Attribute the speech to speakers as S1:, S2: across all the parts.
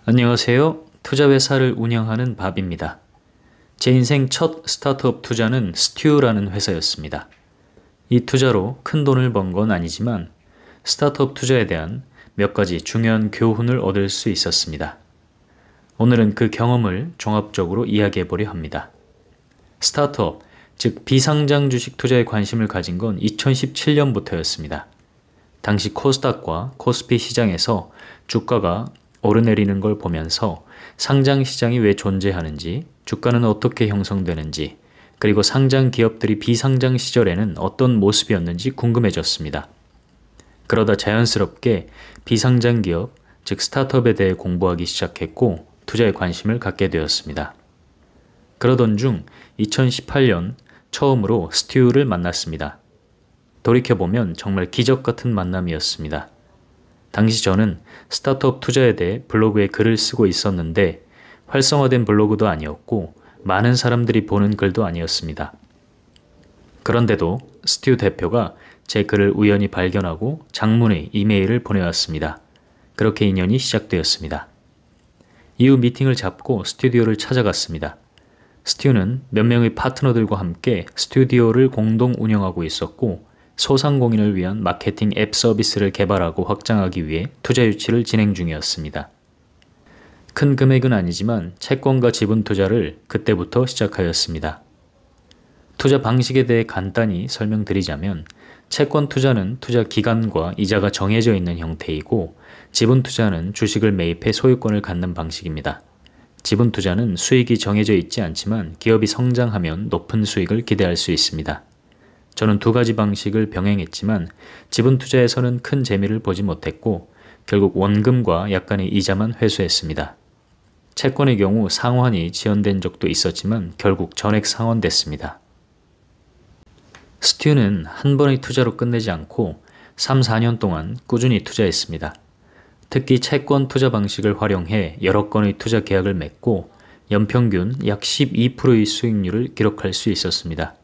S1: 안녕하세요. 투자회사를 운영하는 밥입니다. 제 인생 첫 스타트업 투자는 스튜라는 회사였습니다. 이 투자로 큰 돈을 번 건 아니지만 스타트업 투자에 대한 몇 가지 중요한 교훈을 얻을 수 있었습니다. 오늘은 그 경험을 종합적으로 이야기해 보려 합니다. 스타트업, 즉 비상장 주식 투자에 관심을 가진 건 2017년부터였습니다. 당시 코스닥과 코스피 시장에서 주가가 오르내리는 걸 보면서 상장 시장이 왜 존재하는지, 주가는 어떻게 형성되는지, 그리고 상장 기업들이 비상장 시절에는 어떤 모습이었는지 궁금해졌습니다. 그러다 자연스럽게 비상장 기업, 즉 스타트업에 대해 공부하기 시작했고 투자에 관심을 갖게 되었습니다. 그러던 중 2018년 처음으로 스튜를 만났습니다. 돌이켜보면 정말 기적 같은 만남이었습니다. 당시 저는 스타트업 투자에 대해 블로그에 글을 쓰고 있었는데 활성화된 블로그도 아니었고 많은 사람들이 보는 글도 아니었습니다. 그런데도 스튜 대표가 제 글을 우연히 발견하고 장문의 이메일을 보내왔습니다. 그렇게 인연이 시작되었습니다. 이후 미팅을 잡고 스튜디오를 찾아갔습니다. 스튜는 몇 명의 파트너들과 함께 스튜디오를 공동 운영하고 있었고 소상공인을 위한 마케팅 앱 서비스를 개발하고 확장하기 위해 투자 유치를 진행 중이었습니다. 큰 금액은 아니지만 채권과 지분 투자를 그때부터 시작하였습니다. 투자 방식에 대해 간단히 설명드리자면 채권 투자는 투자 기간과 이자가 정해져 있는 형태이고 지분 투자는 주식을 매입해 소유권을 갖는 방식입니다. 지분 투자는 수익이 정해져 있지 않지만 기업이 성장하면 높은 수익을 기대할 수 있습니다. 저는 두 가지 방식을 병행했지만 지분 투자에서는 큰 재미를 보지 못했고 결국 원금과 약간의 이자만 회수했습니다. 채권의 경우 상환이 지연된 적도 있었지만 결국 전액 상환됐습니다. 스튜는 한 번의 투자로 끝내지 않고 3, 4년 동안 꾸준히 투자했습니다. 특히 채권 투자 방식을 활용해 여러 건의 투자 계약을 맺고 연평균 약 12%의 수익률을 기록할 수 있었습니다.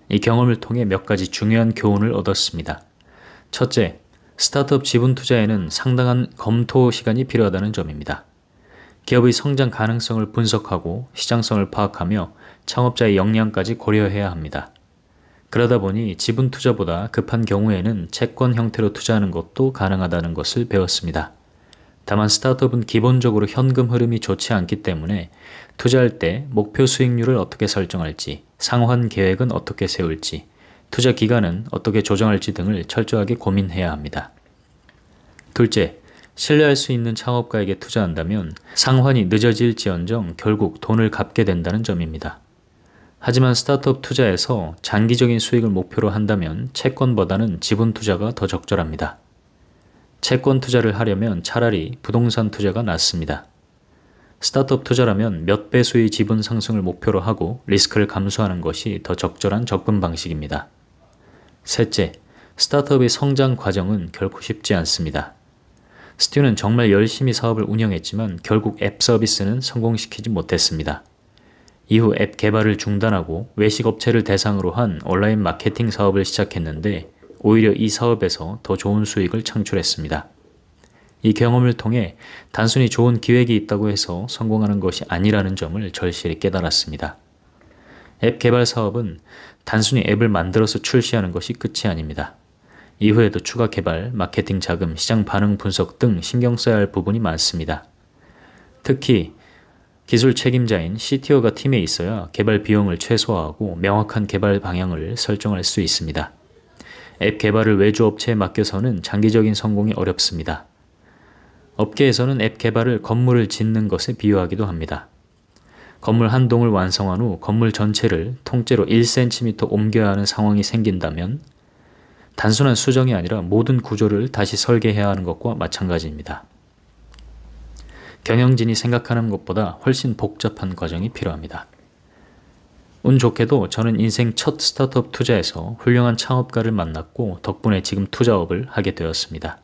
S1: 이 경험을 통해 몇 가지 중요한 교훈을 얻었습니다. 첫째, 스타트업 지분 투자에는 상당한 검토 시간이 필요하다는 점입니다. 기업의 성장 가능성을 분석하고 시장성을 파악하며 창업자의 역량까지 고려해야 합니다. 그러다 보니 지분 투자보다 급한 경우에는 채권 형태로 투자하는 것도 가능하다는 것을 배웠습니다. 다만 스타트업은 기본적으로 현금 흐름이 좋지 않기 때문에 투자할 때 목표 수익률을 어떻게 설정할지, 상환 계획은 어떻게 세울지, 투자 기간은 어떻게 조정할지 등을 철저하게 고민해야 합니다. 둘째, 신뢰할 수 있는 창업가에게 투자한다면 상환이 늦어질지언정 결국 돈을 갚게 된다는 점입니다. 하지만 스타트업 투자에서 장기적인 수익을 목표로 한다면 채권보다는 지분 투자가 더 적절합니다. 채권 투자를 하려면 차라리 부동산 투자가 낫습니다. 스타트업 투자라면 몇 배수의 지분 상승을 목표로 하고 리스크를 감수하는 것이 더 적절한 접근 방식입니다. 셋째, 스타트업의 성장 과정은 결코 쉽지 않습니다. 스튜는 정말 열심히 사업을 운영했지만 결국 앱 서비스는 성공시키지 못했습니다. 이후 앱 개발을 중단하고 외식업체를 대상으로 한 온라인 마케팅 사업을 시작했는데 오히려 이 사업에서 더 좋은 수익을 창출했습니다. 이 경험을 통해 단순히 좋은 기획이 있다고 해서 성공하는 것이 아니라는 점을 절실히 깨달았습니다. 앱 개발 사업은 단순히 앱을 만들어서 출시하는 것이 끝이 아닙니다. 이후에도 추가 개발, 마케팅 자금, 시장 반응 분석 등 신경 써야 할 부분이 많습니다. 특히 기술 책임자인 CTO가 팀에 있어야 개발 비용을 최소화하고 명확한 개발 방향을 설정할 수 있습니다. 앱 개발을 외주업체에 맡겨서는 장기적인 성공이 어렵습니다. 업계에서는 앱 개발을 건물을 짓는 것에 비유하기도 합니다. 건물 한 동을 완성한 후 건물 전체를 통째로 1cm 옮겨야 하는 상황이 생긴다면 단순한 수정이 아니라 모든 구조를 다시 설계해야 하는 것과 마찬가지입니다. 경영진이 생각하는 것보다 훨씬 복잡한 과정이 필요합니다. 운 좋게도 저는 인생 첫 스타트업 투자에서 훌륭한 창업가를 만났고 덕분에 지금 투자업을 하게 되었습니다.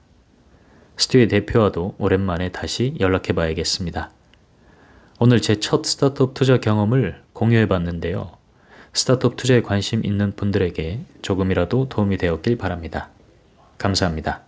S1: 스튜의 대표와도 오랜만에 다시 연락해 봐야겠습니다. 오늘 제 첫 스타트업 투자 경험을 공유해 봤는데요. 스타트업 투자에 관심 있는 분들에게 조금이라도 도움이 되었길 바랍니다. 감사합니다.